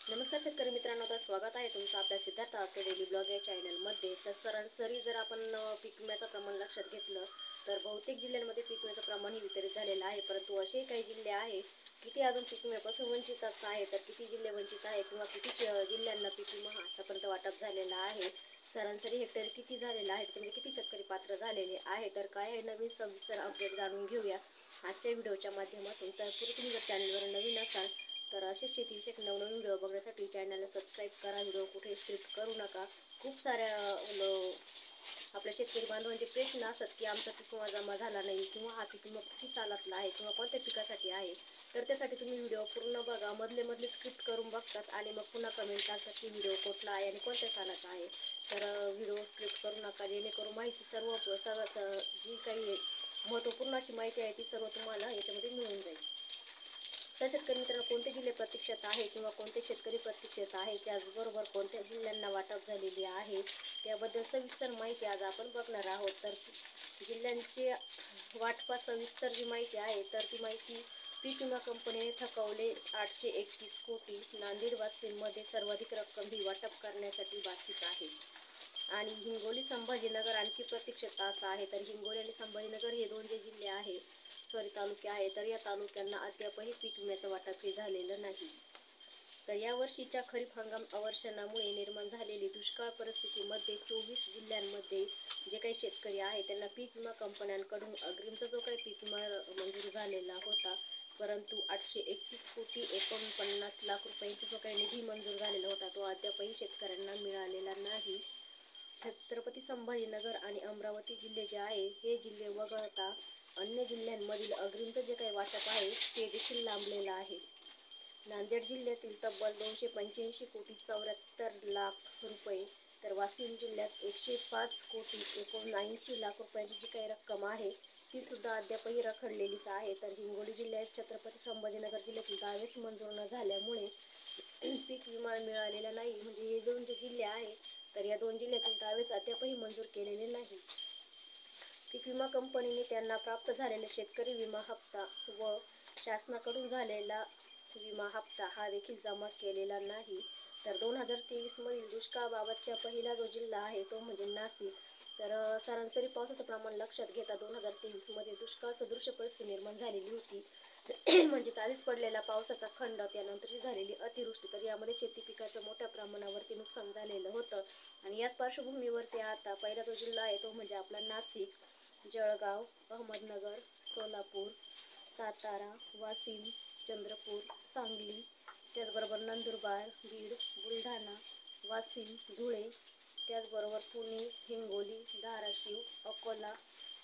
नमस्कार शेतकरी मित्रांनो, तर स्वागत आहे तुमचं आपल्या सिद्धार्थ आपटे डेली ब्लॉग या चॅनलमध्ये। तर सरासरी जर आपण पीक विम्याचं प्रमाण लक्षात घेतलं तर बहुतेक जिल्ह्यांमध्ये पीक विम्याचं प्रमाणही वितरित झालेलं आहे, परंतु असे काही जिल्हे आहे की ते अजून पीक विम्यापासून वंचितच आहे। तर किती जिल्हे वंचित आहे किंवा किती जिल्ह्यांना पीक विमा आतापर्यंत वाटप झालेला आहे, सरासरी हेक्टरी किती झालेला आहे, त्याच्यामध्ये किती शेतकरी पात्र झालेले आहे, तर काय आहे नवीन सविस्तर अपडेट जाणून घेऊया आजच्या व्हिडिओच्या माध्यमातून। तर तुम्ही जर चॅनलवर नवीन असाल तर असे शेतीविषयक नवनवीन व्हिडिओ बघण्यासाठी चॅनलला सबस्क्राईब करा, व्हिडिओ कुठे स्किप करू नका। खूप साऱ्या आपल्या शेतकरी बांधवांचे प्रश्न असतात की आमचा पीक विमा जमा झाला नाही किंवा हा पीक विमा किती सालातला आहे किंवा कोणत्या पिकासाठी आहे, तर त्यासाठी तुम्ही व्हिडिओ पूर्ण बघा, मधले स्किप करून बघतात आणि मग पुन्हा कमेंट टाकतात की व्हिडिओ कुठला आहे आणि कोणत्या सालाचा आहे। तर व्हिडिओ स्किप करू नका, जेणेकरून माहिती सगळं जी काही महत्त्वपूर्ण अशी माहिती आहे ती सर्व तुम्हाला याच्यामध्ये मिळून जाईल। तर शेतकरी मित्रांनो, कोणते जिल्हे प्रतीक्षेत आहे किंवा कोणते शेतकरी प्रतीक्षेत आहे, त्याचबरोबर कोणत्या जिल्ह्यांना वाटप झालेली आहे त्याबद्दल सविस्तर माहिती आज आपण बघणार आहोत। तर जिल्ह्यांची वाटपा सविस्तर जी माहिती आहे तर ती माहिती पीक विमा कंपनीने थकवले 831 कोटी। नांदेड वाशिममध्ये सर्वाधिक रक्कम ही वाटप करण्यासाठी बाकीच आहे आणि हिंगोली संभाजीनगर आणखी प्रतीक्षेत आहे। तर हिंगोली आणि संभाजीनगर हे दोन जे जिल्हे आहे तालुके आहे, तर या तालुक्यांना अद्यापही पीक विम्याचं वाटप हे झालेलं नाही। तर या वर्षीच्या खरीप हंगाम अवर्षणामुळे निर्माण झालेली दुष्काळ परिस्थितीमध्ये 24 जिल्ह्यांमध्ये जे काही शेतकरी आहे त्यांना पीक विमा कंपन्यांकडून अग्रिमचा जो काही पीक विमा मंजूर झालेला होता, परंतु 831 कोटी 49 लाख रुपयांचा जो काही निधी मंजूर झालेला होता तो अद्यापही शेतकऱ्यांना मिळालेला नाही। छत्रपती संभाजीनगर आणि अमरावती जिल्हे जे आहे हे जिल्हे वगळता अन्य जिल्ह्यांमधील अग्रिमचं जे काही वाटप आहे ते देखील लांबलेलं आहे। नांदेड जिल्ह्यातील तब्बल 285 कोटी 74 लाख रुपये, तर वाशिम जिल्ह्यात 105 कोटी 79 लाख रुपयांची जी काही रक्कम आहे ती सुद्धा अद्यापही रखडलेलीच आहे। तर हिंगोली जिल्ह्यात छत्रपती संभाजीनगर जिल्ह्यातील दावेच मंजूर न झाल्यामुळे पीक विमा मिळालेला नाही, म्हणजे हे दोन जे जिल्हे आहे तर या दोन जिल्ह्यातील दावेच अद्यापही मंजूर केलेले नाही। पीक विमा कंपनीने त्यांना प्राप्त झालेला शेतकरी विमा हप्ता व शासनाकडून झालेला विमा हप्ता हा देखील जमा केलेला नाही। तर 2023 मधील दुष्काळाबाबतचा पहिला जो जिल्हा आहे तो म्हणजे नाशिक। तर सरासरी पावसाचं प्रमाण लक्षात घेता 2023 मध्ये दुष्काळ सदृश परिस्थिती निर्माण झालेली होती म्हणजे आधीच पडलेला पावसाचा खंड, त्यानंतरची झालेली अतिवृष्टी, तर यामध्ये शेती पिकाचं मोठ्या प्रमाणावरती नुकसान झालेलं होतं। आणि याच पार्श्वभूमीवरती आता पहिला जो जिल्हा आहे तो म्हणजे आपला नाशिक, जळगाव, अहमदनगर, सोलापूर, सातारा, वाशिम, चंद्रपूर, सांगली, त्याचबरोबर नंदुरबार, बीड, बुलढाणा, वाशिम, धुळे, त्याचबरोबर पुणे, हिंगोली, धाराशिव, अकोला,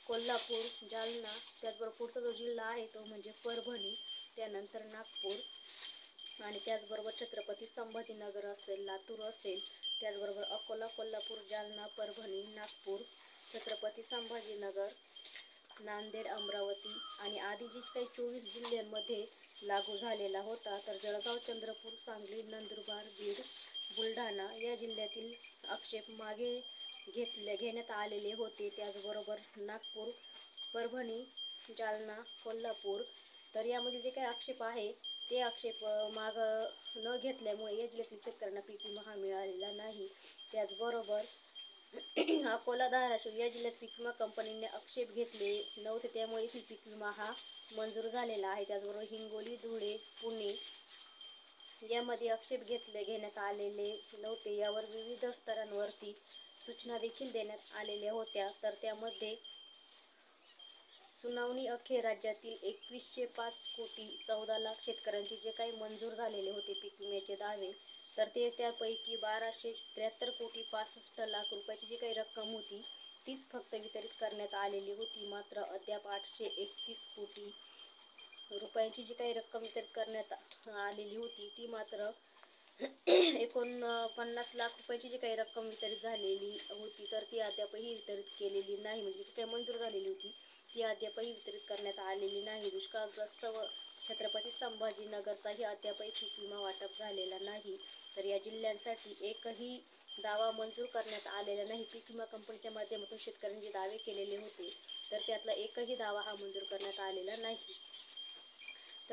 कोल्हापूर, जालना, त्याचबरोबर पुढचा जो जिल्हा आहे तो म्हणजे परभणी, त्यानंतर नागपूर आणि त्याचबरोबर छत्रपती संभाजीनगर असेल, लातूर असेल, त्याचबरोबर अकोला, कोल्हापूर, जालना, परभणी, नागपूर, छत्रपती संभाजीनगर, नांदेड, अमरावती आणि आधी जी काही 24 जिल्ह्यांमध्ये लागू झालेला होता, तर जळगाव, चंद्रपूर, सांगली, नंदुरबार, बीड, बुलढाणा या जिल्ह्यातील आक्षेप मागे घेण्यात आलेले होते। त्याचबरोबर नागपूर, परभणी, जालना, कोल्हापूर, तर यामध्ये जे काही आक्षेप आहे ते आक्षेप माग न घेतल्यामुळे या जिल्ह्यातील शेतकऱ्यांना पीक विमा हा मिळालेला नाही। त्याचबरोबर अकोला, धाराशिव या जिल्ह्यात पीक विमा कंपनीने आक्षेप घेतले नव्हते, त्यामुळे येथील पीक विमा हा मंजूर झालेला आहे। त्याचबरोबर हिंगोली, धुळे, पुणे यामध्ये आक्षेप घेण्यात आलेले नव्हते, यावर विविध स्तरांवरती सूचना देखील देण्यात आलेल्या होत्या। तर त्यामध्ये सुनावणी अखेर राज्यातील 2105 कोटी 14 लाख शेतकऱ्यांचे जे काही मंजूर झालेले होते पीक विम्याचे दावे, तर ते त्यापैकी 1273 कोटी 65 लाख रुपयाची जी काही रक्कम होती तीच फक्त वितरित करण्यात आलेली होती। मात्र अद्याप 831 कोटी रुपयांची जी काही रक्कम वितरित करण्यात आलेली होती ती मात्र 49 लाख रुपयांची जी काही रक्कम वितरित झालेली होती तर ती अद्यापही वितरित केलेली नाही, म्हणजे जी काही मंजूर झालेली होती ती अद्यापही वितरित करण्यात आलेली नाही। दुष्काळग्रस्त व छत्रपती संभाजीनगरचाही अद्यापही पीक विमा वाटप झालेला नाही। तर या जिल्ह्यांसाठी एकही दावा मंजूर करण्यात आलेला नाही। पीक विमा कंपनीच्या माध्यमातून शेतकऱ्यांनी दावे केलेले होते तर त्यातला एकही दावा हा मंजूर करण्यात आलेला नाही।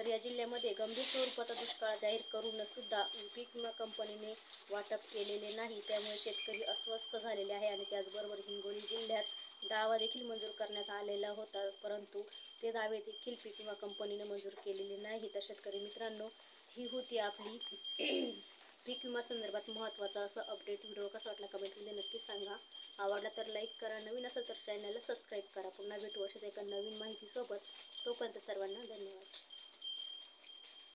तर या जिल्ह्यामध्ये गंभीर स्वरूपाचा दुष्काळ जाहीर करूनच सुद्धा पीक विमा कंपनीने वाटप केलेले नाही, त्यामुळे शेतकरी अस्वस्थ झालेले आहे. आणि त्याचबरोबर हिंगोली जिल्ह्यात दावा देखील मंजूर करण्यात आलेला होता, परंतु ते दावे देखील पीक विमा कंपनीने मंजूर केलेले नाही. तर शेतकरी मित्रांनो, ही होती आपली पीक विमा संदर्भात महत्त्वाचा असा अपडेट. व्हिडिओ कसा वाटला कमेंटमध्ये नक्कीच सांगा. आवडला तर लाईक करा, नवीन असेल तर चॅनलला सबस्क्राईब करा. पुन्हा भेटू अशाच एका नवीन माहितीसोबत. तोपर्यंत सर्वांना धन्यवाद.